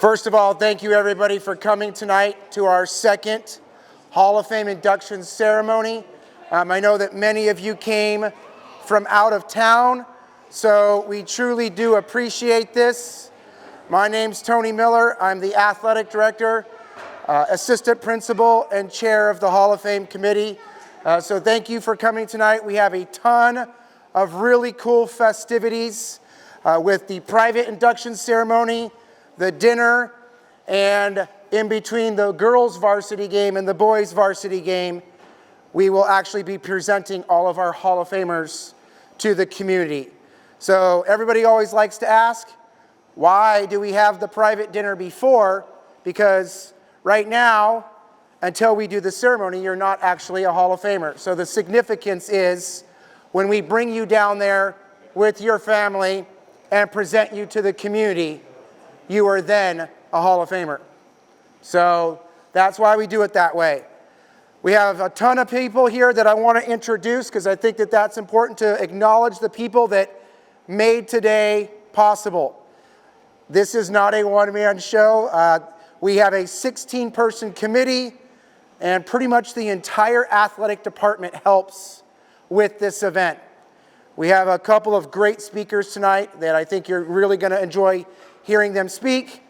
First of all, thank you everybody for coming tonight to our second Hall of Fame induction ceremony. I know that many of you came from out of town, so we truly do appreciate this. My name's Tony Miller. I'm the athletic director, assistant principal, and chair of the Hall of Fame committee. So thank you for coming tonight. We have a ton of really cool festivities with the private induction ceremony, the dinner, and in between the girls' varsity game and the boys' varsity game, we will actually be presenting all of our Hall of Famers to the community. So everybody always likes to ask, why do we have the private dinner before? Because right now, until we do the ceremony, you're not actually a Hall of Famer. So the significance is when we bring you down there with your family and present you to the community, you are then a Hall of Famer. So that's why we do it that way. We have a ton of people here that I want to introduce because I think that that's important to acknowledge the people that made today possible. This is not a one-man show. We have a 16-person committee, and pretty much the entire athletic department helps with this event. We have a couple of great speakers tonight that I think you're really going to enjoy hearing them speak.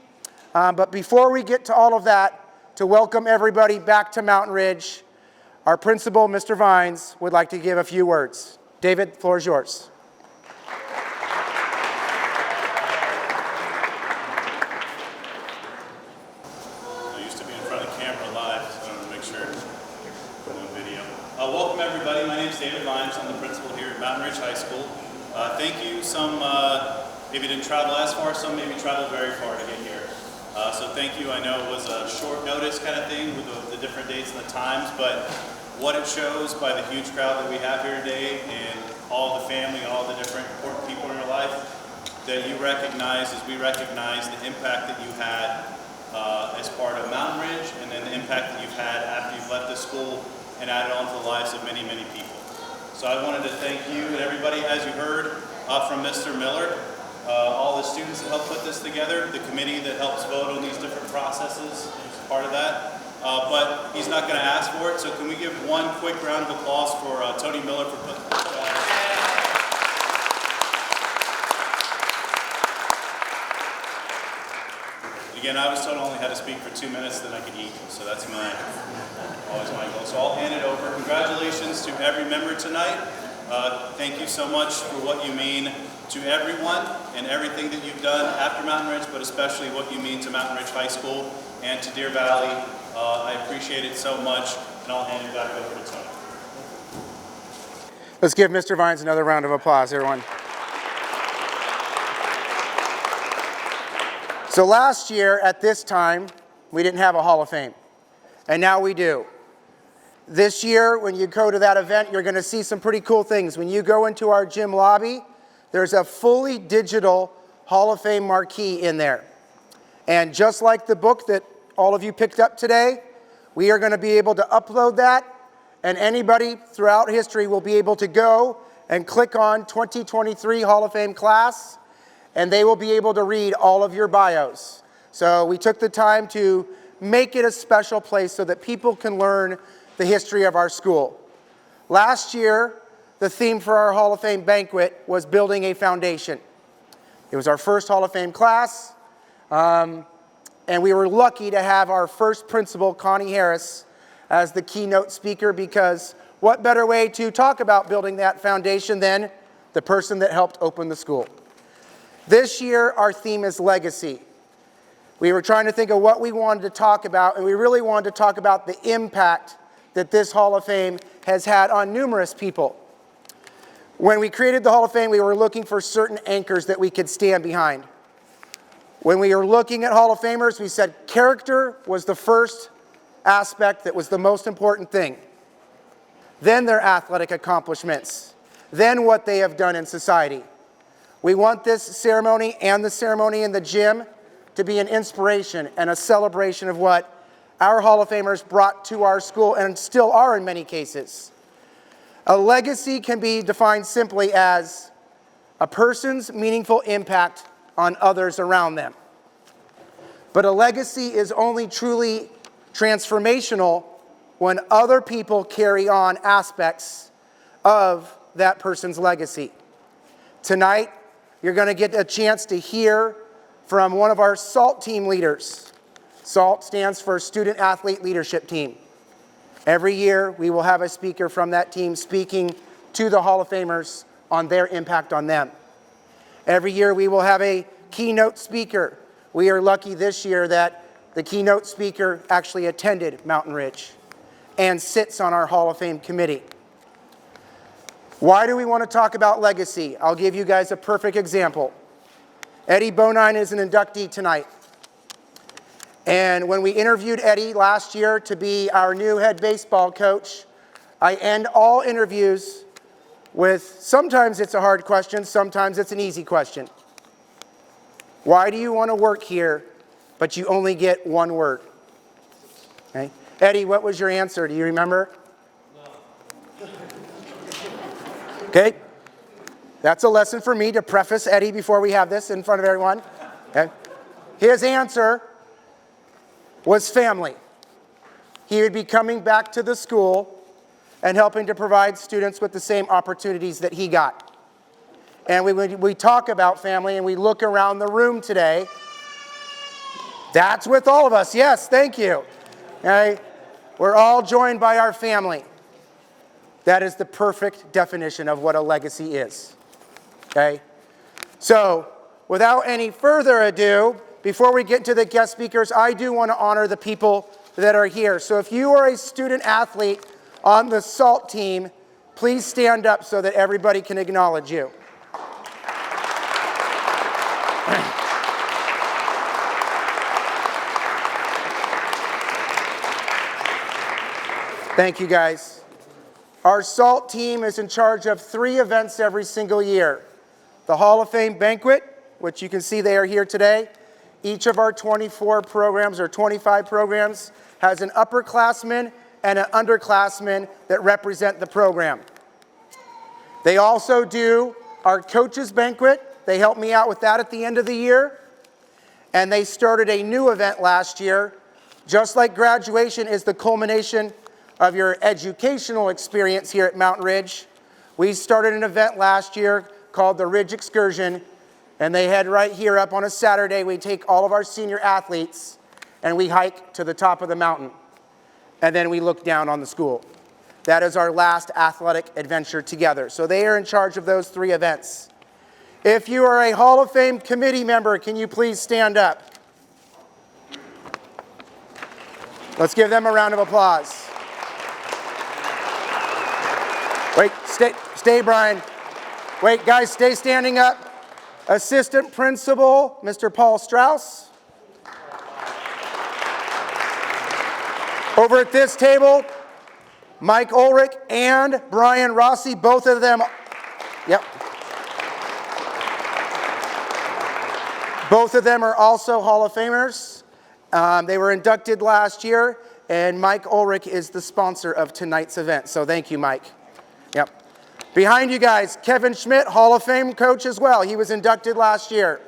But before we get to all of that, to welcome everybody back to Mountain Ridge, our principal, Mr. Vines, would like to give a few words. David, the floor is yours. I used to be in front of camera live, so I want to make sure no video. Welcome everybody. My name is David Vines. I'm the principal here at Mountain Ridge High School. Thank you. Some maybe didn't travel as far, some maybe traveled very far to get here. So thank you. I know it was a short notice kind of thing with the different dates and the times, but what it shows by the huge crowd that we have here today and all the family and all the different important people in your life that you recognize as we recognize the impact that you had as part of Mountain Ridge, and then the impact that you've had after you've left the school and added on to the lives of many, many people. So I wanted to thank you and everybody, as you heard from Mr. Miller, all the students that helped put this together, the committee that helps vote on these different processes is part of that. But he's not going to ask for it, so can we give one quick round of applause for Tony Miller for putting this together? Again, I was told I only had to speak for 2 minutes, then I could eat, so that's always my goal. So I'll hand it over. Congratulations to every member tonight. Thank you so much for what you mean to everyone and everything that you've done after Mountain Ridge, but especially what you mean to Mountain Ridge High School and to Deer Valley. I appreciate it so much, and I'll hand it back over to Tony. Let's give Mr. Vines another round of applause, everyone. So last year at this time, we didn't have a Hall of Fame, and now we do. This year, when you go to that event, you're going to see some pretty cool things. When you go into our gym lobby, there's a fully digital Hall of Fame marquee in there. And just like the book that all of you picked up today, we are going to be able to upload that, and anybody throughout history will be able to go and click on 2023 Hall of Fame class, and they will be able to read all of your bios. So we took the time to make it a special place so that people can learn the history of our school. Last year, the theme for our Hall of Fame banquet was building a foundation. It was our first Hall of Fame class, and we were lucky to have our first principal, Connie Harris, as the keynote speaker, because what better way to talk about building that foundation than the person that helped open the school. This year, our theme is legacy. We were trying to think of what we wanted to talk about, and we really wanted to talk about the impact that this Hall of Fame has had on numerous people. When we created the Hall of Fame, we were looking for certain anchors that we could stand behind. When we were looking at Hall of Famers, we said character was the first aspect that was the most important thing. Then their athletic accomplishments. Then what they have done in society. We want this ceremony and the ceremony in the gym to be an inspiration and a celebration of what our Hall of Famers brought to our school and still are in many cases. A legacy can be defined simply as a person's meaningful impact on others around them. But a legacy is only truly transformational when other people carry on aspects of that person's legacy. Tonight, you're going to get a chance to hear from one of our SALT team leaders. SALT stands for Student Athlete Leadership Team. Every year, we will have a speaker from that team speaking to the Hall of Famers on their impact on them. Every year, we will have a keynote speaker. We are lucky this year that the keynote speaker actually attended Mountain Ridge and sits on our Hall of Fame committee. Why do we want to talk about legacy? I'll give you guys a perfect example. Eddie Bonine is an inductee tonight. And when we interviewed Eddie last year to be our new head baseball coach, I end all interviews with, sometimes it's a hard question, sometimes it's an easy question. Why do you want to work here, but you only get one word? Okay. Eddie, what was your answer? Do you remember? No. Okay. That's a lesson for me to preface Eddie before we have this in front of everyone. Okay. His answer was family. He would be coming back to the school and helping to provide students with the same opportunities that he got. And we talk about family and we look around the room today. That's with all of us. Yes, thank you. Okay. We're all joined by our family. That is the perfect definition of what a legacy is. Okay? So, without any further ado, before we get to the guest speakers, I do want to honor the people that are here. So if you are a student athlete on the SALT team, please stand up so that everybody can acknowledge you. Thank you, guys. Our SALT team is in charge of 3 events every single year. The Hall of Fame banquet, which you can see they are here today. Each of our 24 programs or 25 programs has an upperclassman and an underclassman that represent the program. They also do our coaches banquet. They help me out with that at the end of the year. And they started a new event last year. Just like graduation is the culmination of your educational experience here at Mountain Ridge, we started an event last year called the Ridge Excursion, and they head right here up on a Saturday. We take all of our senior athletes and we hike to the top of the mountain, and then we look down on the school. That is our last athletic adventure together. So they are in charge of those 3 events. If you are a Hall of Fame committee member, can you please stand up? Let's give them a round of applause. Wait, stay, Brian. Wait, guys, stay standing up. Assistant Principal, Mr. Paul Strauss. Over at this table, Mike Ulrich and Brian Rossi, both of them, yep. Both of them are also Hall of Famers. They were inducted last year, and Mike Ulrich is the sponsor of tonight's event. So thank you, Mike. Yep. Behind you guys, Kevin Schmidt, Hall of Fame coach as well. He was inducted last year.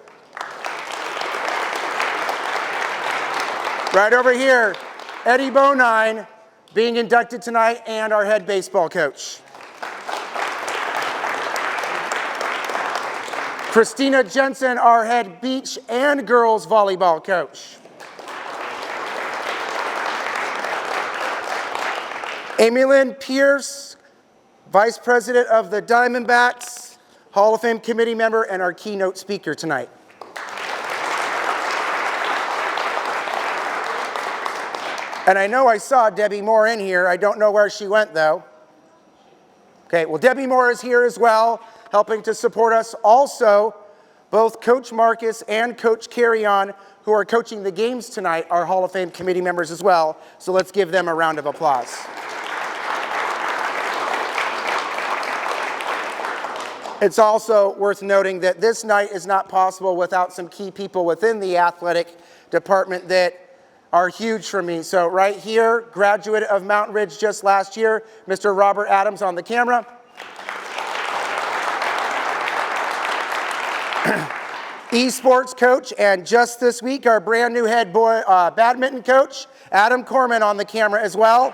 Right over here, Eddie Bonine being inducted tonight and our head baseball coach. Christina Jensen, our head beach and girls volleyball coach. Amy Lynn Pierce, Vice President of the Diamondbacks, Hall of Fame committee member, and our keynote speaker tonight. And I know I saw Debbie Moore in here. I don't know where she went, though. Okay, well, Debbie Moore is here as well, helping to support us. Also, both Coach Marcus and Coach Carrion, who are coaching the games tonight, are Hall of Fame committee members as well. So let's give them a round of applause. It's also worth noting that this night is not possible without some key people within the athletic department that are huge for me. So right here, graduate of Mountain Ridge just last year, Mr. Robert Adams on the camera. esports coach, and just this week, our brand new head boy badminton coach, Adam Corman, on the camera as well.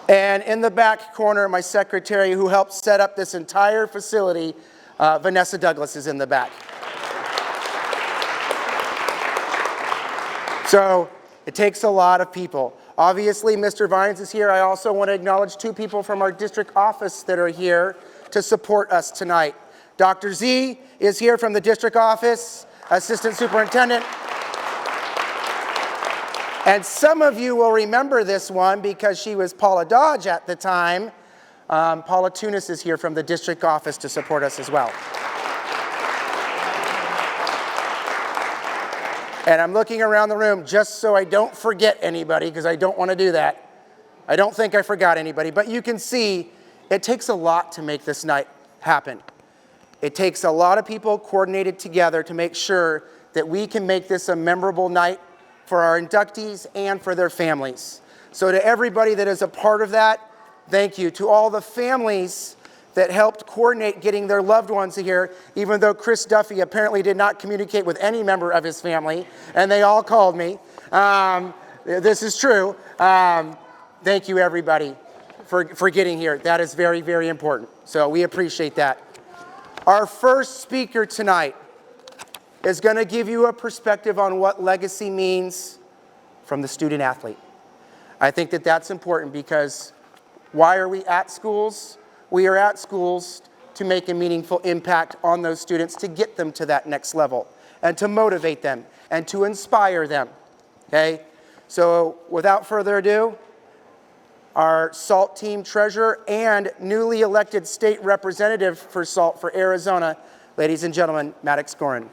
And in the back corner, my secretary who helped set up this entire facility, Vanessa Douglas, is in the back. So it takes a lot of people. Obviously, Mr. Vines is here. I also want to acknowledge two people from our district office that are here to support us tonight. Dr. Z is here from the district office, assistant superintendent. And some of you will remember this one because she was Paula Dodge at the time. Paula Tunis is here from the district office to support us as well. And I'm looking around the room just so I don't forget anybody, because I don't want to do that. I don't think I forgot anybody, but you can see it takes a lot to make this night happen. It takes a lot of people coordinated together to make sure that we can make this a memorable night for our inductees and for their families. So to everybody that is a part of that, thank you. To all the families that helped coordinate getting their loved ones here, even though Chris Duffy apparently did not communicate with any member of his family, and they all called me. This is true. Thank you, everybody, for getting here. That is very, very important. So we appreciate that. Our first speaker tonight is going to give you a perspective on what legacy means from the student athlete. I think that that's important because why are we at schools? We are at schools to make a meaningful impact on those students, to get them to that next level and to motivate them and to inspire them, okay? So without further ado, our SALT team treasurer and newly elected state representative for SALT for Arizona, ladies and gentlemen, Maddox Gorin.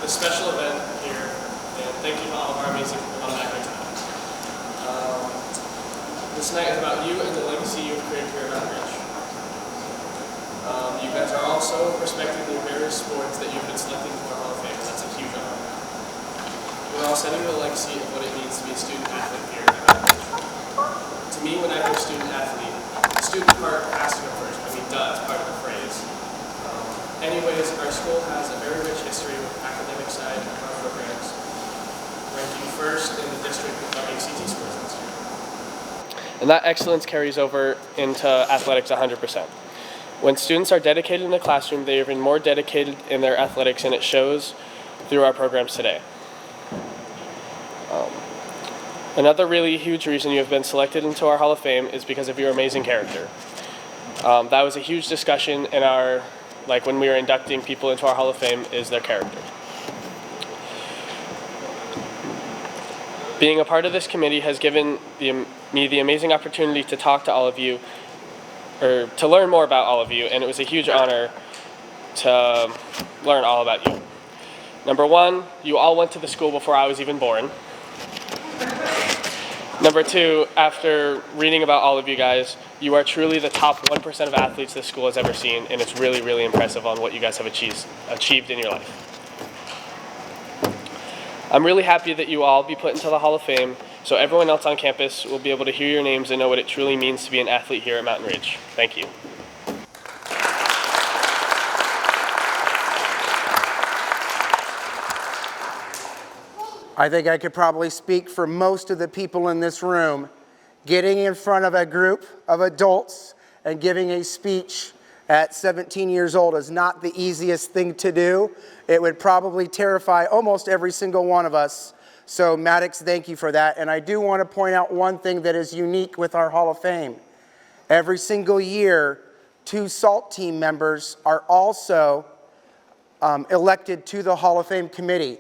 Special event here, and thank you to all of our amazing alumni here tonight. This night is about you and the legacy you've created here at Mountain Ridge. You guys are also respected in the various sports that you've been selected for Hall of Fame, and that's a huge honor. We're all setting the legacy of what it means to be a student athlete here at Mountain Ridge. To me, when I hear student athlete, the student part has to go first. I mean, duh, it's part of the phrase. Anyways, our school has a very rich history with academic side of our programs, ranking first in the district of ACT scores this year. And that excellence carries over into athletics 100%. When students are dedicated in the classroom, they are even more dedicated in their athletics, and it shows through our programs today. Another really huge reason you have been selected into our Hall of Fame is because of your amazing character. That was a huge discussion in our when we were inducting people into our Hall of Fame, is their character. Being a part of this committee has given me the amazing opportunity to talk to all of you, or to learn more about all of you, and it was a huge honor to learn all about you. Number one, you all went to the school before I was even born. Number two, after reading about all of you guys, you are truly the top 1% of athletes this school has ever seen, and it's really, really impressive on what you guys have achieved in your life. I'm really happy that you all be put into the Hall of Fame, so everyone else on campus will be able to hear your names and know what it truly means to be an athlete here at Mountain Ridge. Thank you. I think I could probably speak for most of the people in this room. Getting in front of a group of adults and giving a speech at 17 years old is not the easiest thing to do. It would probably terrify almost every single one of us. So Maddox, thank you for that. And I do want to point out one thing that is unique with our Hall of Fame. Every single year, 2 SALT team members are also elected to the Hall of Fame committee.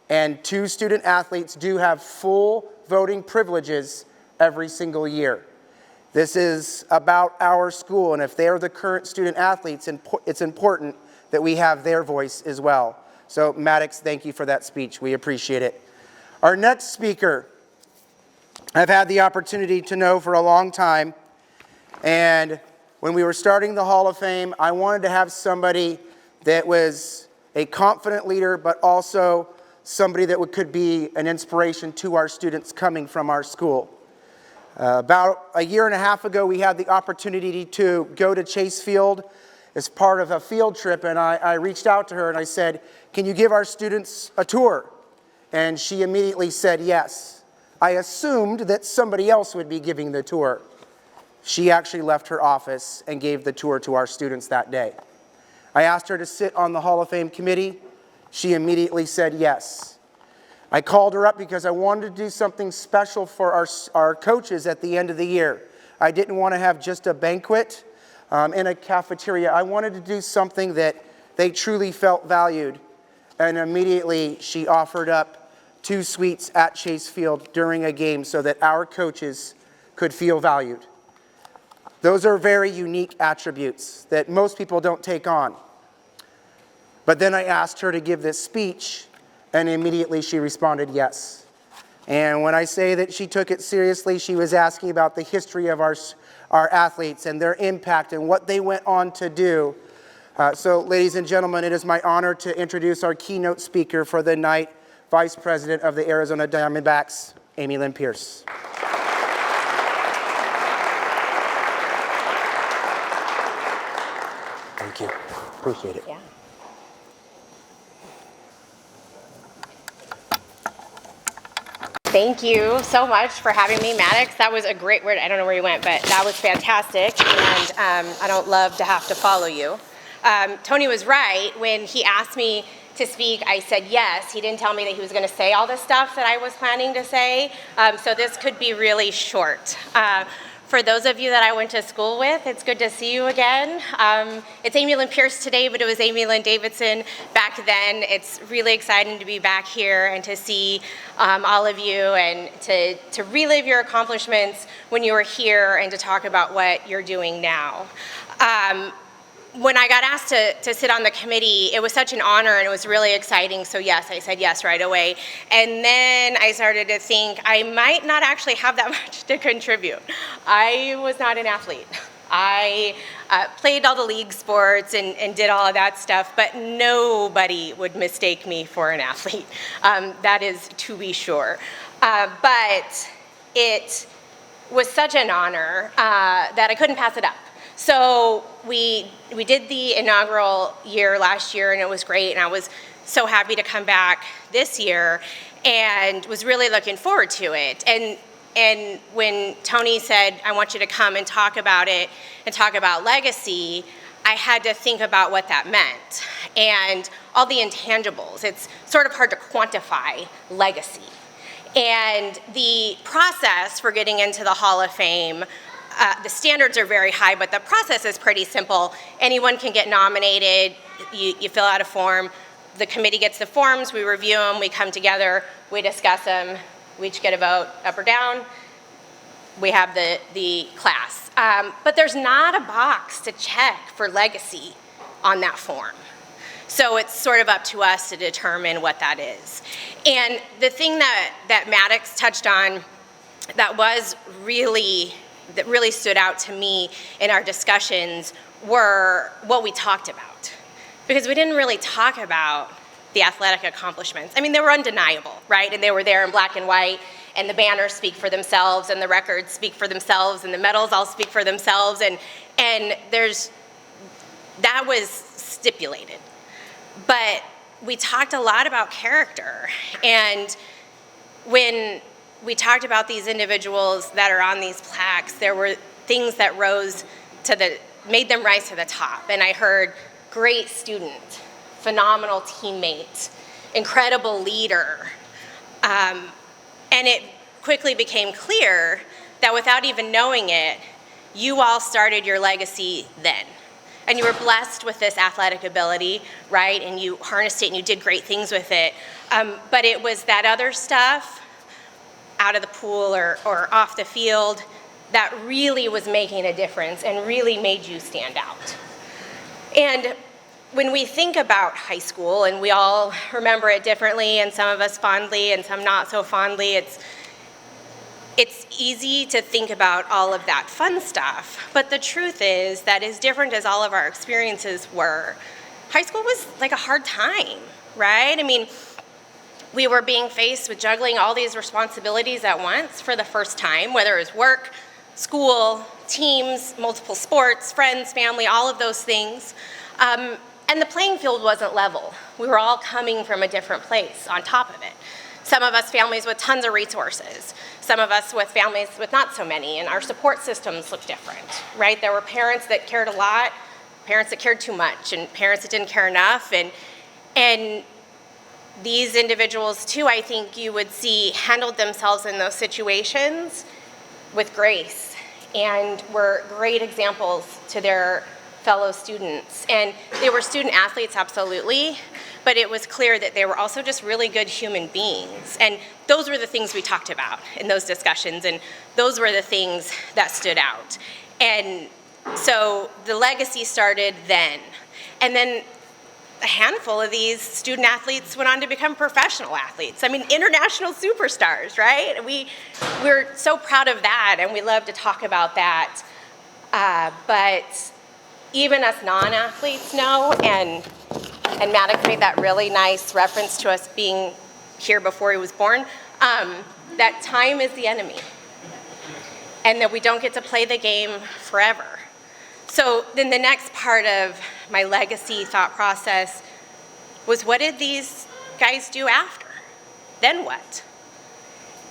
And 2 student athletes do have full voting privileges every single year. This is about our school, and if they are the current student athletes, it's important that we have their voice as well. So Maddox, thank you for that speech. We appreciate it. Our next speaker, I've had the opportunity to know for a long time, and when we were starting the Hall of Fame, I wanted to have somebody that was a confident leader, but also somebody that could be an inspiration to our students coming from our school. About a year and a half ago, we had the opportunity to go to Chase Field as part of a field trip, and I reached out to her and I said, "Can you give our students a tour?" And she immediately said yes. I assumed that somebody else would be giving the tour. She actually left her office and gave the tour to our students that day. I asked her to sit on the Hall of Fame committee. She immediately said yes. I called her up because I wanted to do something special for our coaches at the end of the year. I didn't want to have just a banquet in a cafeteria. I wanted to do something that they truly felt valued. And immediately she offered up 2 suites at Chase Field during a game so that our coaches could feel valued. Those are very unique attributes that most people don't take on. But then I asked her to give this speech, and immediately she responded yes. And when I say that she took it seriously, she was asking about the history of our athletes and their impact and what they went on to do. So ladies and gentlemen, it is my honor to introduce our keynote speaker for the night, Vice President of the Arizona Diamondbacks, Amy Lynn Pierce. Thank you. Appreciate it. Yeah. Thank you so much for having me, Maddox. That was a great word. I don't know where you went, but that was fantastic, and I don't love to have to follow you. Tony was right. When he asked me to speak, I said yes. He didn't tell me that he was going to say all the stuff that I was planning to say, so this could be really short. For those of you that I went to school with, it's good to see you again. It's Amy Lynn Pierce today, but it was Amy Lynn Davidson back then. It's really exciting to be back here and to see all of you and to relive your accomplishments when you were here and to talk about what you're doing now. When I got asked to sit on the committee, it was such an honor and it was really exciting, so yes, I said yes right away. And then I started to think I might not actually have that much to contribute. I was not an athlete. I played all the league sports and did all of that stuff, but nobody would mistake me for an athlete. That is to be sure. But it was such an honor that I couldn't pass it up. So we did the inaugural year last year, and it was great, and I was so happy to come back this year and was really looking forward to it. And when Tony said, I want you to come and talk about it and talk about legacy, I had to think about what that meant and all the intangibles. It's sort of hard to quantify legacy. And the process for getting into the Hall of Fame, the standards are very high, but the process is pretty simple. Anyone can get nominated. You fill out a form. The committee gets the forms. We review them. We come together. We discuss them. We each get a vote up or down. We have the class. But there's not a box to check for legacy on that form. So it's sort of up to us to determine what that is. And the thing that Maddox touched on that really stood out to me in our discussions were what we talked about. Because we didn't really talk about the athletic accomplishments. I mean, they were undeniable, right? And they were there in black and white, and the banners speak for themselves, and the records speak for themselves, and the medals all speak for themselves, and that was stipulated. But we talked a lot about character, and when we talked about these individuals that are on these plaques, there were things that made them rise to the top. And I heard great student, phenomenal teammate, incredible leader. And it quickly became clear that without even knowing it, you all started your legacy then. And you were blessed with this athletic ability, right? And you harnessed it and you did great things with it. But it was that other stuff out of the pool or off the field that really was making a difference and really made you stand out. And when we think about high school, and we all remember it differently, and some of us fondly and some not so fondly, it's easy to think about all of that fun stuff. But the truth is that as different as all of our experiences were, high school was like a hard time, right? I mean, we were being faced with juggling all these responsibilities at once for the first time, whether it was work, school, teams, multiple sports, friends, family, all of those things. And the playing field wasn't level. We were all coming from a different place on top of it. Some of us families with tons of resources, some of us with families with not so many, and our support systems look different, right? There were parents that cared a lot, parents that cared too much, and parents that didn't care enough, and these individuals too, I think you would see, handled themselves in those situations with grace and were great examples to their fellow students. And they were student athletes, absolutely, but it was clear that they were also just really good human beings. And those were the things we talked about in those discussions, and those were the things that stood out. And so the legacy started then. And then a handful of these student athletes went on to become professional athletes. I mean, international superstars, right? We're so proud of that, and we love to talk about that. But even us non-athletes know, and Maddox made that really nice reference to us being here before he was born, that time is the enemy, and that we don't get to play the game forever. So then the next part of my legacy thought process was, what did these guys do after? Then what?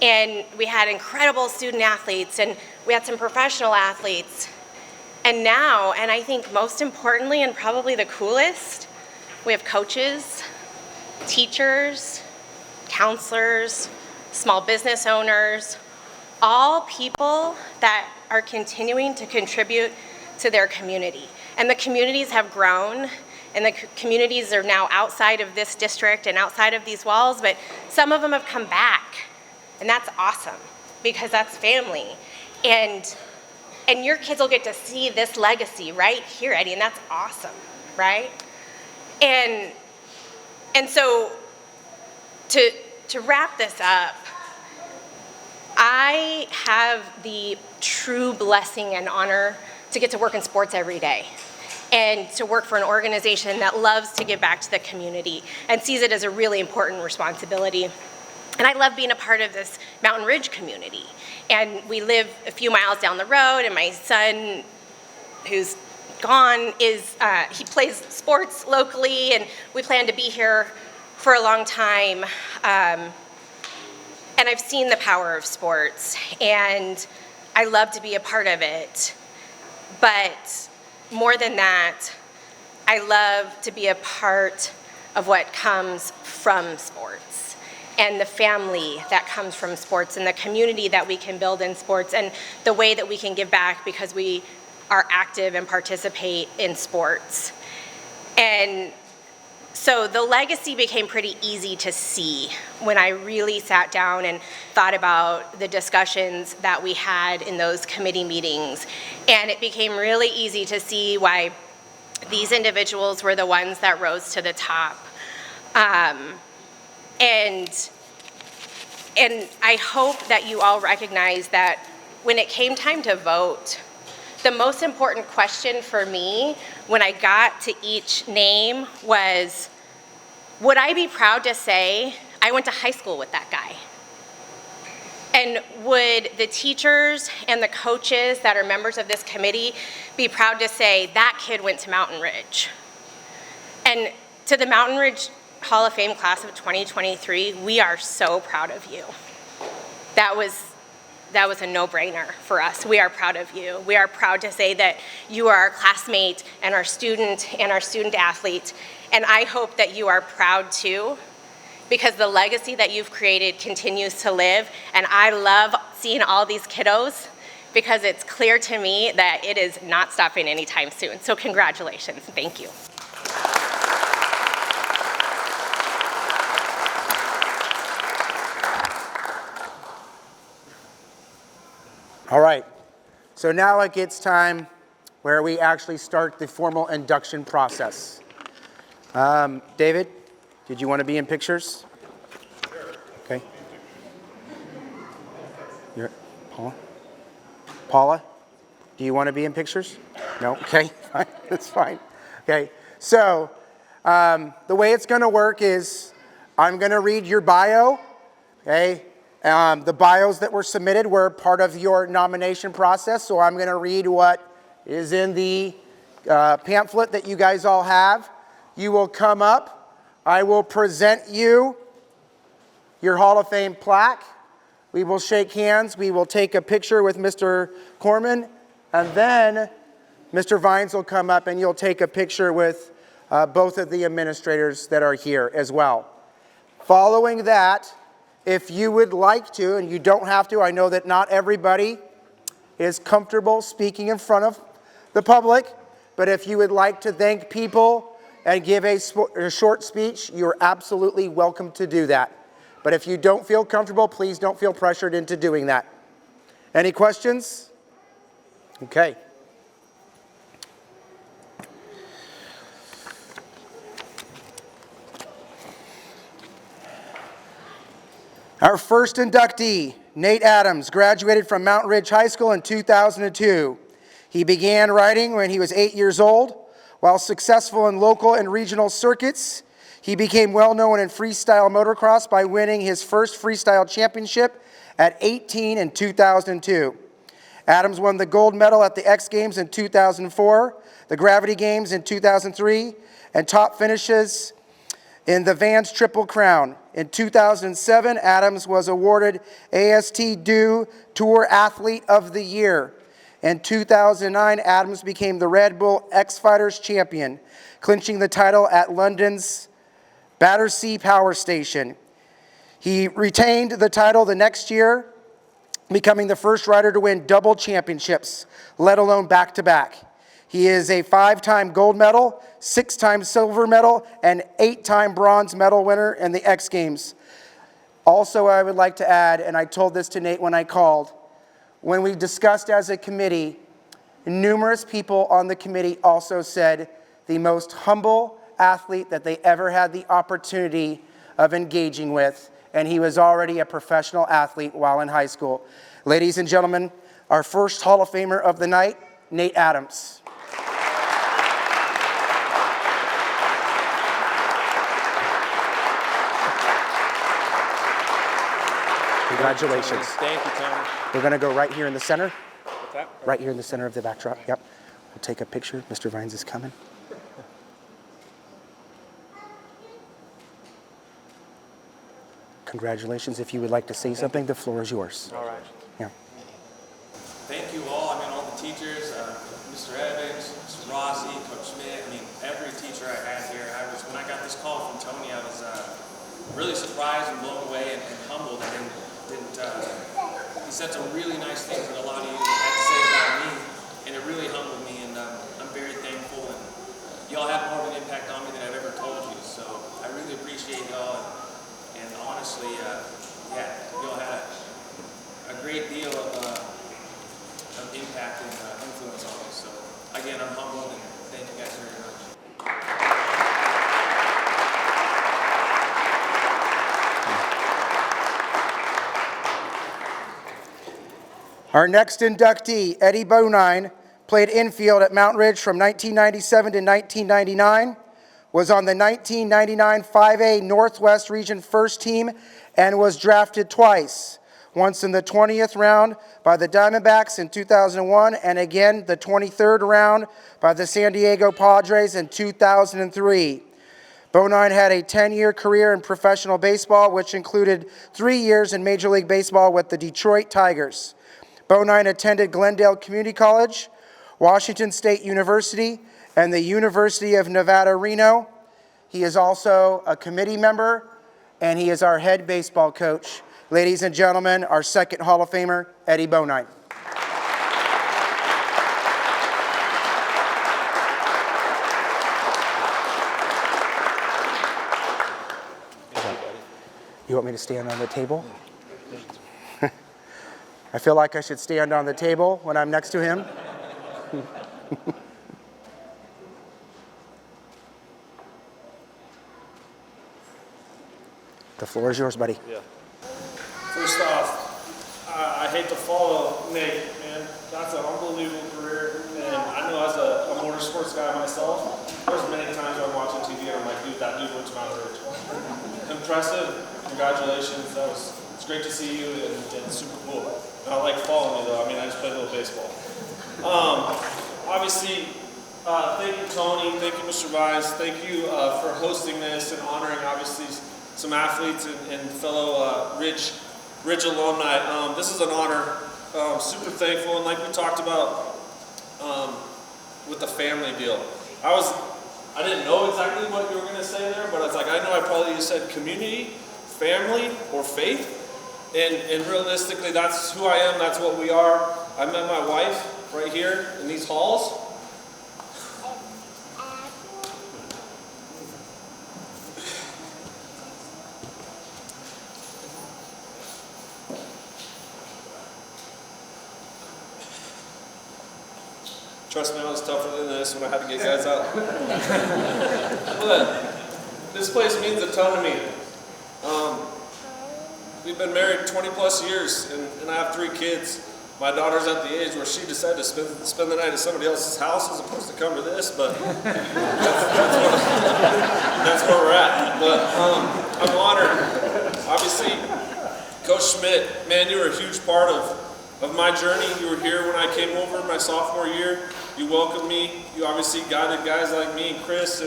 And we had incredible student athletes, and we had some professional athletes. And now, and I think most importantly and probably the coolest, we have coaches, teachers, counselors, small business owners, all people that are continuing to contribute to their community. And the communities have grown, and the communities are now outside of this district and outside of these walls, but some of them have come back, and that's awesome, because that's family. And your kids will get to see this legacy right here, Eddie, and that's awesome, right? And so to wrap this up, I have the true blessing and honor to get to work in sports every day, and to work for an organization that loves to give back to the community and sees it as a really important responsibility. And I love being a part of this Mountain Ridge community. And we live a few miles down the road, and my son, who's gone, he plays sports locally, and we plan to be here for a long time. And I've seen the power of sports, and I love to be a part of it. But more than that, I love to be a part of what comes from sports, and the family that comes from sports, and the community that we can build in sports, and the way that we can give back because we are active and participate in sports. And so the legacy became pretty easy to see when I really sat down and thought about the discussions that we had in those committee meetings. And it became really easy to see why these individuals were the ones that rose to the top. And I hope that you all recognize that when it came time to vote, the most important question for me when I got to each name was, would I be proud to say I went to high school with that guy? And would the teachers and the coaches that are members of this committee be proud to say that kid went to Mountain Ridge? And to the Mountain Ridge Hall of Fame class of 2023, we are so proud of you. That was a no-brainer for us. We are proud of you. We are proud to say that you are our classmate and our student athlete. And I hope that you are proud too, because the legacy that you've created continues to live. And I love seeing all these kiddos, because it's clear to me that it is not stopping anytime soon. So congratulations. Thank you. All right, so now it gets time where we actually start the formal induction process. David, did you want to be in pictures? Sure. Okay. Paula? Paula, do you want to be in pictures? No? Okay, fine. That's fine. Okay, so the way it's going to work is I'm going to read your bio, okay? The bios that were submitted were part of your nomination process, so I'm going to read what is in the pamphlet that you guys all have. You will come up. I will present you your Hall of Fame plaque. We will shake hands. We will take a picture with Mr. Corman, and then Mr. Vines will come up and you'll take a picture with both of the administrators that are here as well. Following that, if you would like to, and you don't have to, I know that not everybody is comfortable speaking in front of the public, but if you would like to thank people and give a short speech, you're absolutely welcome to do that. But if you don't feel comfortable, please don't feel pressured into doing that. Any questions? Okay. Our first inductee, Nate Adams, graduated from Mountain Ridge High School in 2002. He began riding when he was 8 years old. While successful in local and regional circuits, he became well known in freestyle motocross by winning his first freestyle championship at 18 in 2002. Adams won the gold medal at the X Games in 2004, the Gravity Games in 2003, and top finishes in the Vans Triple Crown. In 2007, Adams was awarded AST Due Tour Athlete of the Year. In 2009, Adams became the Red Bull X Fighters champion, clinching the title at London's Battersea Power Station. He retained the title the next year, becoming the first rider to win double championships, let alone back-to-back. He is a 5-time gold medal, 6-time silver medal, and 8-time bronze medal winner in the X Games. Also, I would like to add, and I told this to Nate when I called, when we discussed as a committee, numerous people on the committee also said the most humble athlete that they ever had the opportunity of engaging with, and he was already a professional athlete while in high school. Ladies and gentlemen, our first Hall of Famer of the night, Nate Adams. Congratulations. Thank you, Tony. We're going to go right here in the center. What's that? Right here in the center of the backdrop. Yep. We'll take a picture. Mr. Vines is coming. Congratulations. If you would like to say something, the floor is yours. All right. Yeah. Thank you all. I mean, all the teachers, Mr. Evans, Mr. Rossi, Coach Schmidt. I mean, every teacher I had here. When I got this call from Tony, I was really surprised and blown away and humbled. I didn't. He said some really nice things that a lot of you had to say about me, and it really humbled me. And I'm very thankful. And y'all have more of an impact on me than I've ever told you. So I really appreciate y'all. And honestly, yeah, y'all had a great deal of impact and influence on me. So again, I'm humbled and thank you guys very much. Our next inductee, Eddie Bonine, played infield at Mountain Ridge from 1997 to 1999, was on the 1999 5A Northwest Region First Team, and was drafted twice, once in the 20th round by the Diamondbacks in 2001, and again the 23rd round by the San Diego Padres in 2003. Bonine had a 10-year career in professional baseball, which included 3 years in Major League Baseball with the Detroit Tigers. Bonine attended Glendale Community College, Washington State University, and the University of Nevada, Reno. He is also a committee member, and he is our head baseball coach. Ladies and gentlemen, our second Hall of Famer, Eddie Bonine. You want me to stand on the table? I feel like I should stand on the table when I'm next to him. The floor is yours, buddy. Yeah. First off, I hate to follow Nate, man. That's an unbelievable career. And I know as a motorsports guy myself, there's many times I'm watching TV and I'm like, dude, that dude went to Mountain Ridge. Impressive. Congratulations. It's great to see you and super cool. And I like following you though. I mean, I just played a little baseball. Obviously, thank you, Tony. Thank you, Mr. Vines. Thank you for hosting this and honoring, obviously, some athletes and fellow Ridge alumni. This is an honor. Super thankful, and like we talked about with the family deal, I didn't know exactly what you were going to say there, but it's like I know I probably said community, family, or faith, and realistically, that's who I am. That's what we are. I met my wife right here in these halls. Trust me, it was tougher than this when I had to get guys out. But this place means a ton to me. We've been married 20 plus years, and I have 3 kids. My daughter's at the age where she decided to spend the night at somebody else's house as opposed to come to this, but that's where we're at. But I'm honored. Obviously, Coach Schmidt, man, you were a huge part of my journey. You were here when I came over my sophomore year. You welcomed me. You obviously guided guys like me and Chris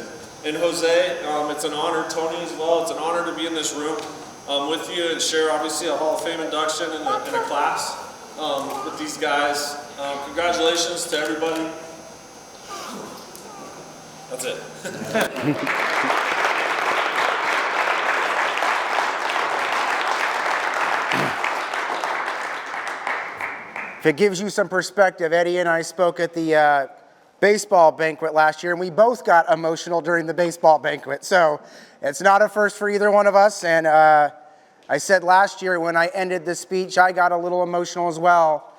and Jose. It's an honor, Tony as well. It's an honor to be in this room with you and share obviously a Hall of Fame induction and a class with these guys. Congratulations to everybody. That's it. If it gives you some perspective, Eddie and I spoke at the baseball banquet last year, and we both got emotional during the baseball banquet. So it's not a first for either one of us. And I said last year when I ended the speech, I got a little emotional as well.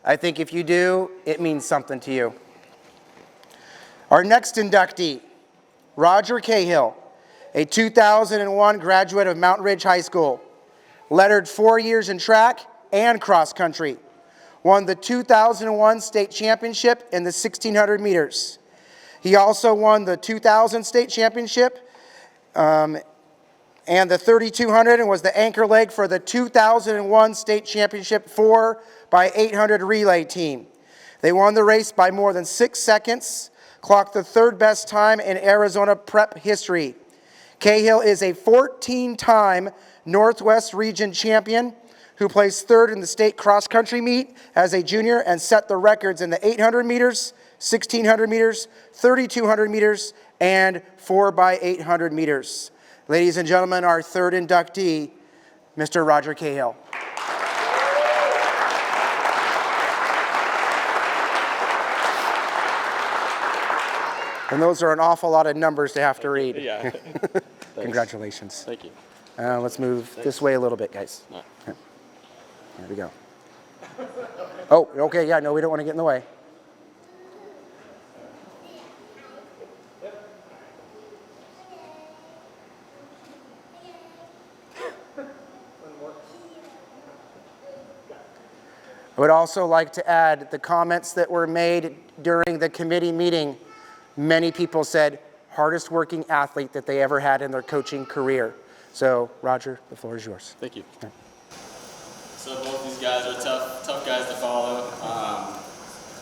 I think if you do, it means something to you. Our next inductee, Roger Cahill, a 2001 graduate of Mountain Ridge High School, lettered 4 years in track and cross country. Won the 2001 state championship in the 1600 meters. He also won the 2000 state championship and the 3200 and was the anchor leg for the 2001 state championship 4x800 relay team. They won the race by more than 6 seconds, clocked the 3rd best time in Arizona prep history. Cahill is a 14-time Northwest Region champion who placed 3rd in the state cross-country meet as a junior and set the records in the 800 meters, 1600 meters, 3200 meters, and 4x800 meters. Ladies and gentlemen, our 3rd inductee, Mr. Roger Cahill. And those are an awful lot of numbers to have to read. Yeah. Congratulations. Thank you. Let's move this way a little bit, guys. There we go. Oh, okay, yeah, no, we don't want to get in the way. I would also like to add the comments that were made during the committee meeting. Many people said, hardest working athlete that they ever had in their coaching career. So, Roger, the floor is yours. Thank you. Yeah. So both these guys are tough guys to follow.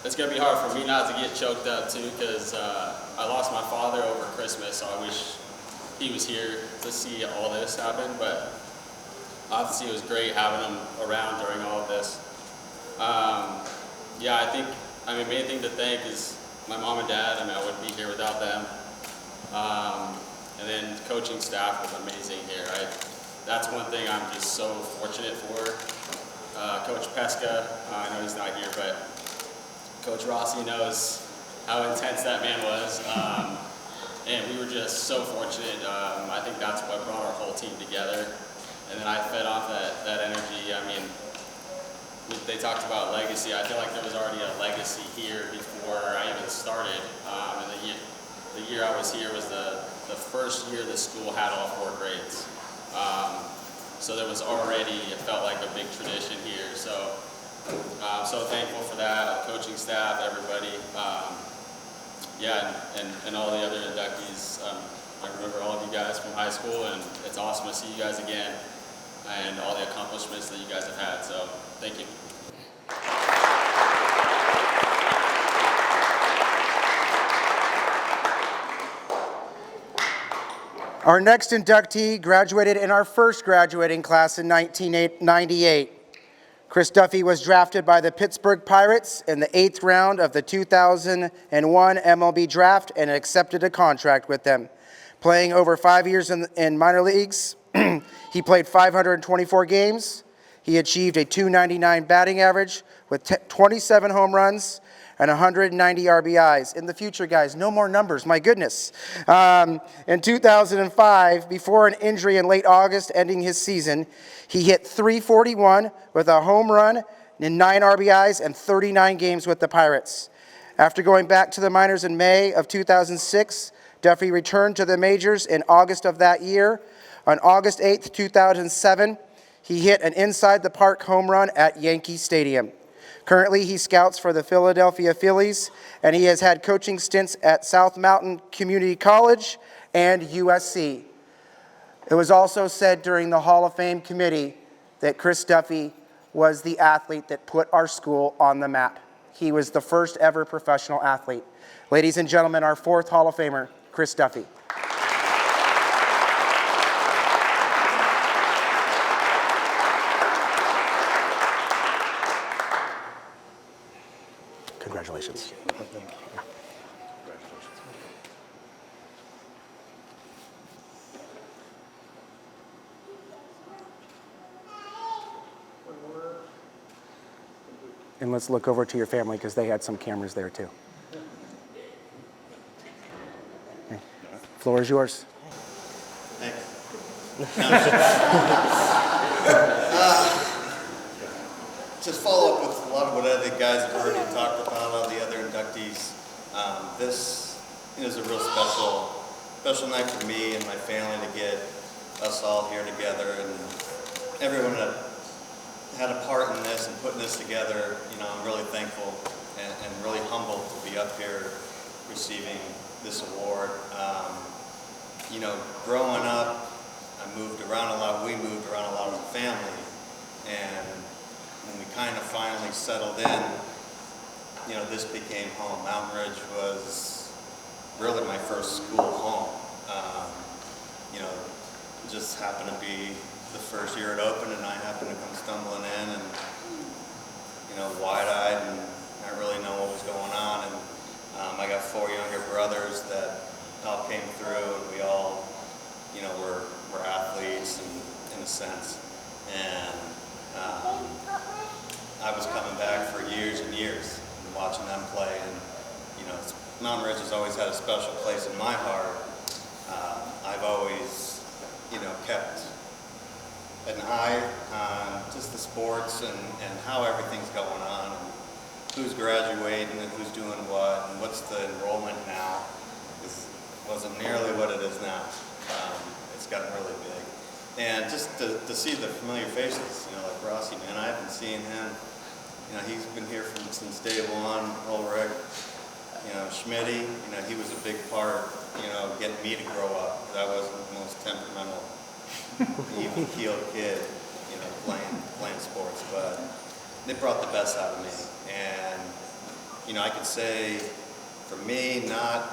It's going to be hard for me not to get choked up too because I lost my father over Christmas, so I wish he was here to see all this happen. But obviously it was great having him around during all of this. Yeah, I mean, main thing to thank is my mom and dad. I mean, I wouldn't be here without them. And then coaching staff was amazing here. That's one thing I'm just so fortunate for. Coach Pesca, I know he's not here, but Coach Rossi knows how intense that man was. And we were just so fortunate. I think that's what brought our whole team together. And then I fed off that energy. I mean, they talked about legacy. I feel like there was already a legacy here before I even started. And the year I was here was the first year the school had all 4 grades. So there was already, it felt like a big tradition here. So I'm so thankful for that, coaching staff, everybody. Yeah, and all the other inductees. I remember all of you guys from high school, and it's awesome to see you guys again and all the accomplishments that you guys have had. So thank you. Our next inductee graduated in our first graduating class in 1998. Chris Duffy was drafted by the Pittsburgh Pirates in the 8th round of the 2001 MLB draft and accepted a contract with them. Playing over 5 years in minor leagues, he played 524 games. He achieved a .299 batting average with 27 home runs and 190 RBIs. In the future, guys, no more numbers, my goodness. In 2005, before an injury in late August ending his season, he hit .341 with a home run and 9 RBIs and 39 games with the Pirates. After going back to the minors in May of 2006, Duffy returned to the majors in August of that year. On August 8th, 2007, he hit an inside-the-park home run at Yankee Stadium. Currently, he scouts for the Philadelphia Phillies, and he has had coaching stints at South Mountain Community College and USC. It was also said during the Hall of Fame committee that Chris Duffy was the athlete that put our school on the map. He was the first ever professional athlete. Ladies and gentlemen, our 4th Hall of Famer, Chris Duffy. Congratulations. And let's look over to your family because they had some cameras there too. Okay. Floor is yours. Just follow up with a lot of what other guys have already talked about, all the other inductees. This is a real special night for me and my family to get us all here together, and everyone that had a part in this and putting this together. I'm really thankful and really humbled to be up here receiving this award. Growing up, I moved around a lot. We moved around a lot as a family, and when we kind of finally settled in, this became home. Mountain Ridge was really my first school home. Just happened to be the first year it opened, and I happened to come stumbling in, and wide-eyed and not really know what was going on. And I got 4 younger brothers that all came through, and we all, were athletes in a sense. And I was coming back for years and years and watching them play, and Mountain Ridge has always had a special place in my heart. I've always, kept an eye on just the sports and how everything's going on, and who's graduating and who's doing what, and what's the enrollment now. It wasn't nearly what it is now. It's gotten really big. And just to see the familiar faces, like Rossi, man, I haven't seen him. He's been here since day one. Ulrich, Schmitty, he was a big part, getting me to grow up. I wasn't the most temperamental, even-keeled kid, playing sports, but they brought the best out of me. And, I could say, for me, not,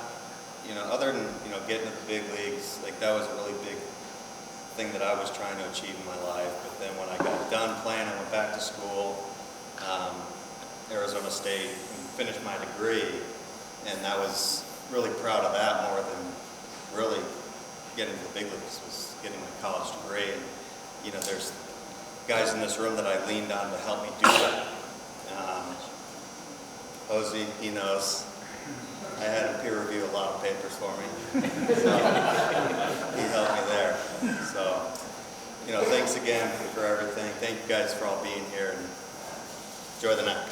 other than, getting to the big leagues, like that was a really big thing that I was trying to achieve in my life. But then when I got done playing, I went back to school, Arizona State, and finished my degree, and I was really proud of that more than really getting to the big leagues, was getting my college degree. And there's guys in this room that I leaned on to help me do that. Posey, he knows. I had him peer review a lot of papers for me, so he helped me there. So, thanks again for everything. Thank you guys for all being here, and enjoy the night.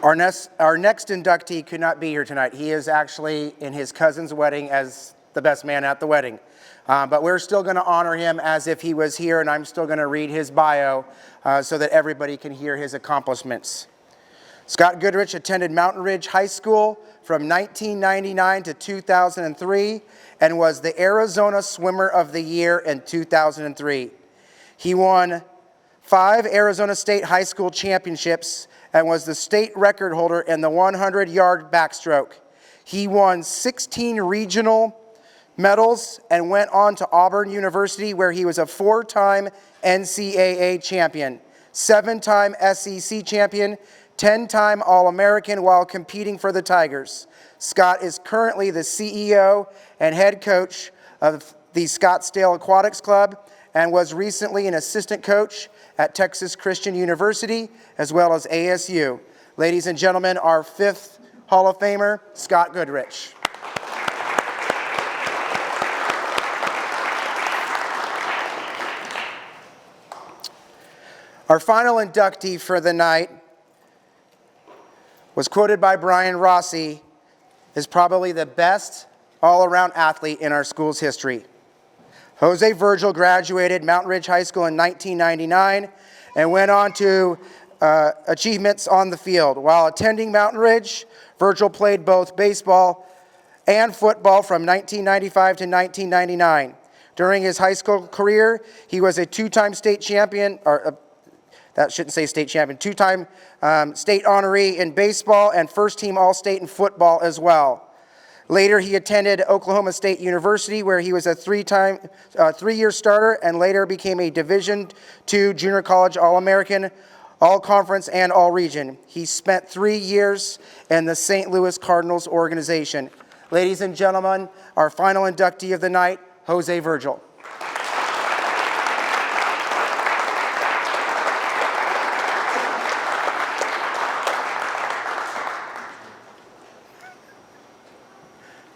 Our next inductee could not be here tonight. He is actually in his cousin's wedding as the best man at the wedding. But we're still going to honor him as if he was here, and I'm still going to read his bio so that everybody can hear his accomplishments. Scott Goodrich attended Mountain Ridge High School from 1999 to 2003 and was the Arizona Swimmer of the Year in 2003. He won 5 Arizona State High School championships and was the state record holder in the 100-yard backstroke. He won 16 regional medals and went on to Auburn University, where he was a 4-time NCAA champion, 7-time SEC champion, 10-time All-American while competing for the Tigers. Scott is currently the CEO and head coach of the Scottsdale Aquatics Club and was recently an assistant coach at Texas Christian University, as well as ASU. Ladies and gentlemen, our 5th Hall of Famer, Scott Goodrich. Our final inductee for the night was quoted by Brian Rossi as probably the best all-around athlete in our school's history. Jose Virgil graduated Mountain Ridge High School in 1999 and went on to achievements on the field. While attending Mountain Ridge, Virgil played both baseball and football from 1995 to 1999. During his high school career, he was a 2-time state champion, that shouldn't say state champion, 2-time state honoree in baseball and first-team All-State in football as well. Later, he attended Oklahoma State University, where he was a 3-year starter and later became a Division II Junior College All-American, All-Conference, and All-Region. He spent 3 years in the St. Louis Cardinals organization. Ladies and gentlemen, our final inductee of the night, Jose Virgil.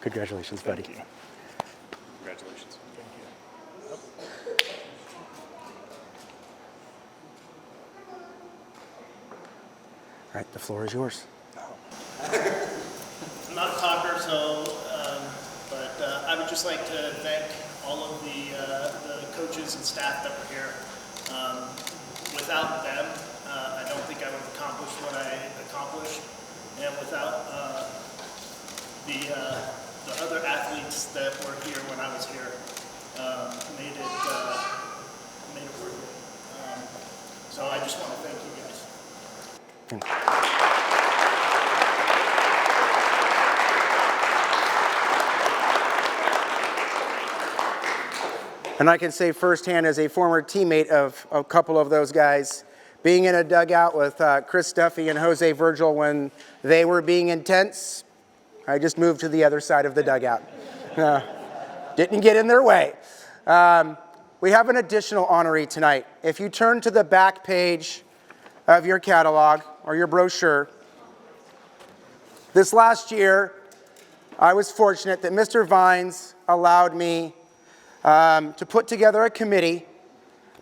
Congratulations, buddy. Thank you. Congratulations. Thank you. All right, the floor is yours. I'm not a talker, but I would just like to thank all of the coaches and staff that were here. Without them, I don't think I would have accomplished what I accomplished, and without the other athletes that were here when I was here, made it worth it. So I just want to thank you guys. And I can say firsthand, as a former teammate of a couple of those guys, being in a dugout with Chris Duffy and Jose Virgil when they were being intense, I just moved to the other side of the dugout. Didn't get in their way. We have an additional honoree tonight. If you turn to the back page of your catalog or your brochure, this last year, I was fortunate that Mr. Vines allowed me to put together a committee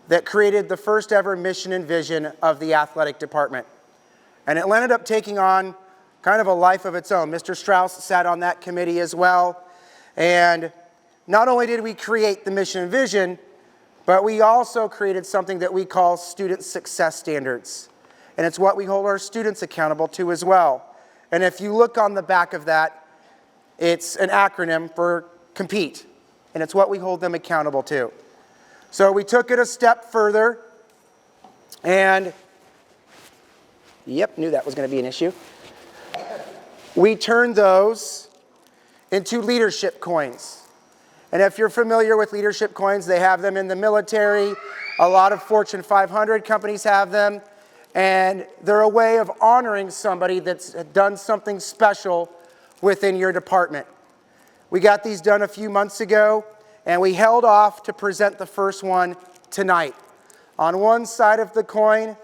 that created the first ever mission and vision of the athletic department. And it ended up taking on kind of a life of its own. Mr. Strauss sat on that committee as well. And not only did we create the mission and vision, but we also created something that we call student success standards. And it's what we hold our students accountable to as well. And if you look on the back of that, it's an acronym for COMPETE. And it's what we hold them accountable to. So we took it a step further and, yep, knew that was going to be an issue. We turned those into leadership coins. And if you're familiar with leadership coins, they have them in the military. A lot of Fortune 500 companies have them. And they're a way of honoring somebody that's done something special within your department. We got these done a few months ago, and we held off to present the first one tonight. On one side of the coin,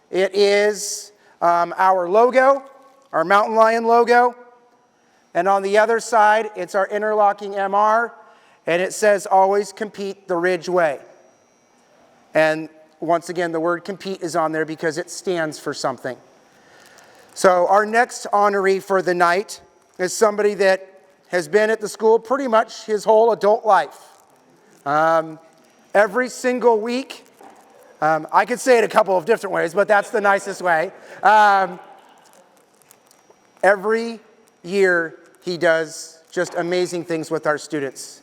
it is our logo, our mountain lion logo. And on the other side, it's our interlocking MR, and it says, always compete the Ridge way. And once again, the word compete is on there because it stands for something. So our next honoree for the night is somebody that has been at the school pretty much his whole adult life. Every single week, I could say it a couple of different ways, but that's the nicest way. Every year he does just amazing things with our students.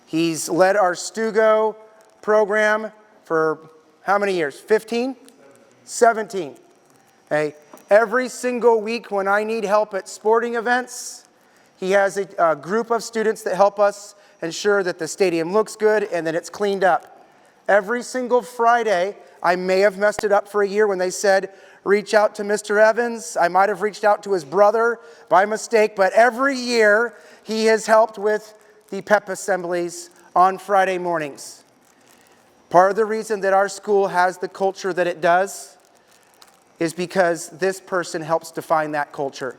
He's led our Stugo program for how many years? 15? 17. Okay. Every single week when I need help at sporting events, he has a group of students that help us ensure that the stadium looks good and that it's cleaned up. Every single Friday, I may have messed it up for a year when they said, reach out to Mr. Evans. I might have reached out to his brother by mistake, but every year he has helped with the PEP assemblies on Friday mornings. Part of the reason that our school has the culture that it does is because this person helps define that culture.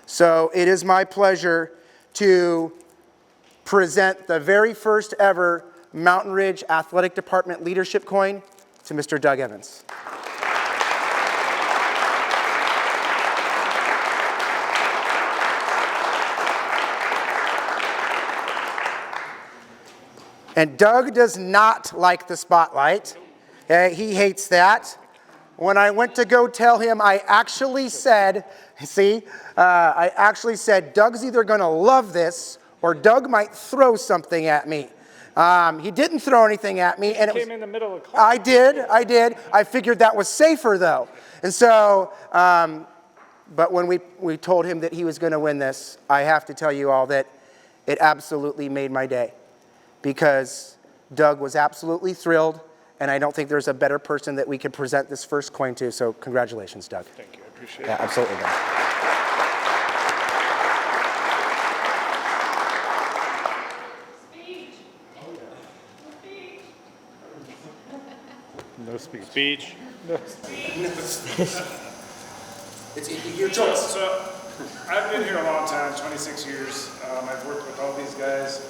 So it is my pleasure to present the very first ever Mountain Ridge Athletic Department Leadership Coin to Mr. Doug Evans. And Doug does not like the spotlight. He hates that. When I went to go tell him, I actually said, Doug's either going to love this or Doug might throw something at me. He didn't throw anything at me. And it came in the middle of class. I did. I figured that was safer though. And so, but when we told him that he was going to win this, I have to tell you all that it absolutely made my day. Because Doug was absolutely thrilled, and I don't think there's a better person that we could present this first coin to, so congratulations, Doug. Thank you, I appreciate it. Yeah, absolutely, Doug. No speech. Speech. No speech. It's your choice. So, I've been here a long time, 26 years. I've worked with all these guys.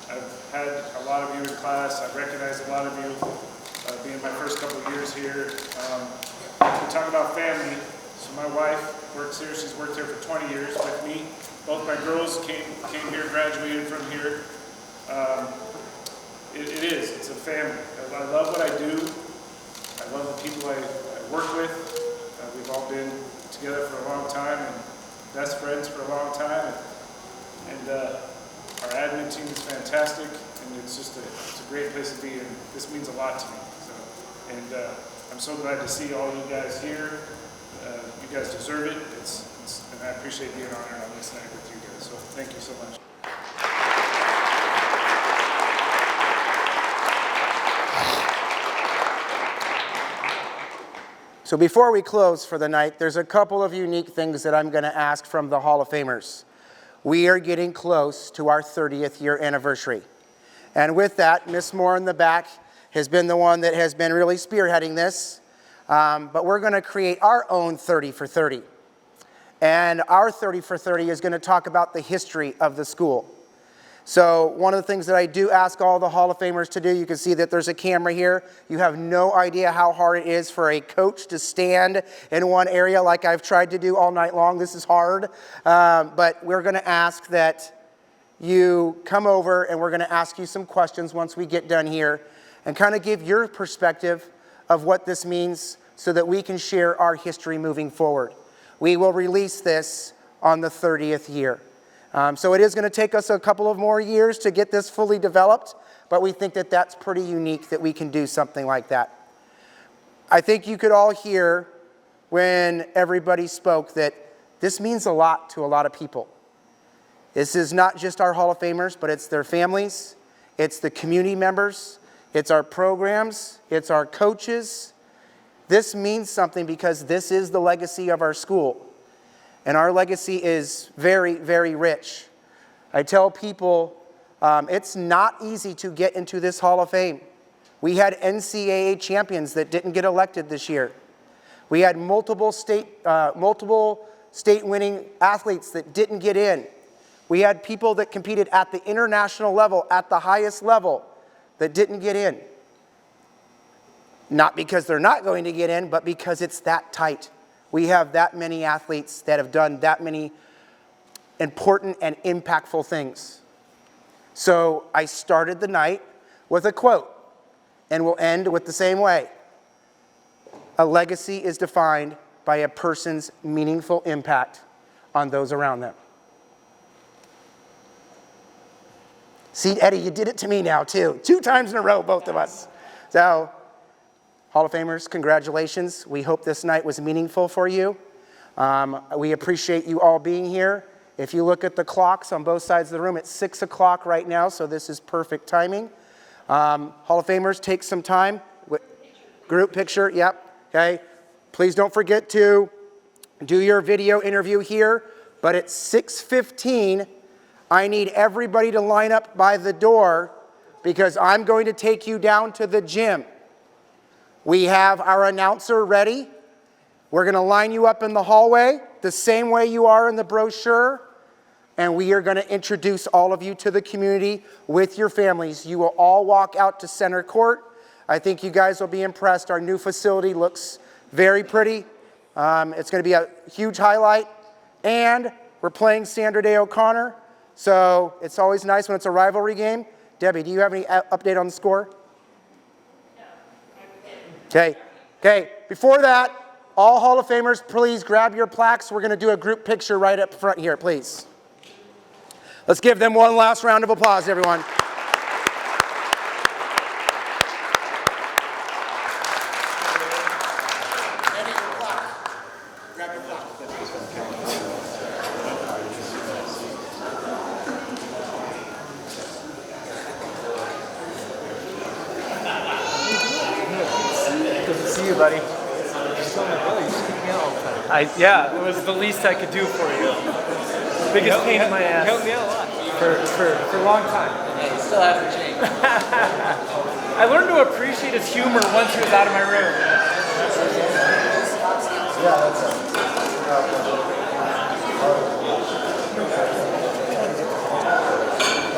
I've had a lot of you in class. I've recognized a lot of you being my first couple of years here. We talk about family. So my wife works here. She's worked here for 20 years with me. Both my girls came here, graduated from here. It's a family. I love what I do. I love the people I work with. We've all been together for a long time and best friends for a long time. And our admin team is fantastic, and it's a great place to be, and this means a lot to me. So, and I'm so glad to see all you guys here. You guys deserve it. And I appreciate being honored on this night with you guys. So thank you so much. So before we close for the night, there's a couple of unique things that I'm going to ask from the Hall of Famers. We are getting close to our 30th year anniversary. And with that, Miss Moore in the back has been the one that has been really spearheading this. But we're going to create our own 30 for 30. And our 30 for 30 is going to talk about the history of the school. So one of the things that I do ask all the Hall of Famers to do, you can see that there's a camera here. You have no idea how hard it is for a coach to stand in one area like I've tried to do all night long. This is hard. But we're going to ask that you come over and we're going to ask you some questions once we get done here and kind of give your perspective of what this means so that we can share our history moving forward. We will release this on the 30th year. So it is going to take us a couple of more years to get this fully developed, but we think that that's pretty unique that we can do something like that. I think you could all hear when everybody spoke that this means a lot to a lot of people. This is not just our Hall of Famers, but it's their families, it's the community members, it's our programs, it's our coaches. This means something because this is the legacy of our school. And our legacy is very, very rich. I tell people it's not easy to get into this Hall of Fame. We had NCAA champions that didn't get elected this year. We had multiple state winning athletes that didn't get in. We had people that competed at the international level, at the highest level, that didn't get in. Not because they're not going to get in, but because it's that tight. we have that many athletes that have done that many important and impactful things. So I started the night with a quote, and we'll end with the same way. A legacy is defined by a person's meaningful impact on those around them. See, Eddie, you did it to me now, too. 2 times in a row, both of us. So, Hall of Famers, congratulations. We hope this night was meaningful for you. We appreciate you all being here. If you look at the clocks on both sides of the room, it's 6 o'clock right now, so this is perfect timing. Hall of Famers, take some time. Group picture, yep, okay. Please don't forget to do your video interview here, but at 6:15, I need everybody to line up by the door because I'm going to take you down to the gym. We have our announcer ready. We're going to line you up in the hallway the same way you are in the brochure, and we are going to introduce all of you to the community with your families. You will all walk out to center court. I think you guys will be impressed. Our new facility looks very pretty. It's going to be a huge highlight, and we're playing Sandra Day O'Connor, so it's always nice when it's a rivalry game. Debbie, do you have any update on the score? No. Okay. Before that, all Hall of Famers, please grab your plaques. We're going to do a group picture right up front here, please. Let's give them one last round of applause, everyone. Good to see you, buddy. Yeah, it was the least I could do for you. Biggest pain in my ass. Helped me out a lot. For a long time. Yeah, he still hasn't changed. I learned to appreciate his humor once he was out of my room. Yeah, that's it.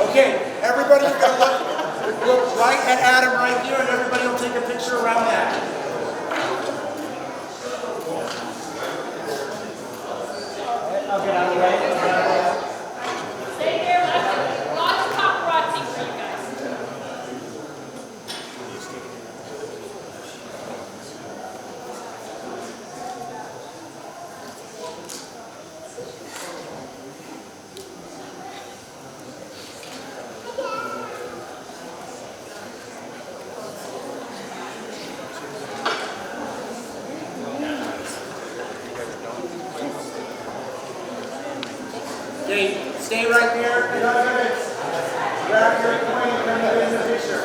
Okay, everybody, you're going to look right at Adam right here, and everybody will take a picture around that. I'll get out of the way. Stay there, lots of paparazzi for you guys. Okay, stay right there. Grab your coin and come in the picture.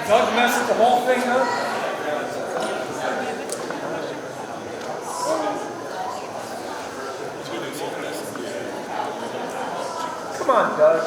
Doug messed the whole thing up. Come on, Doug.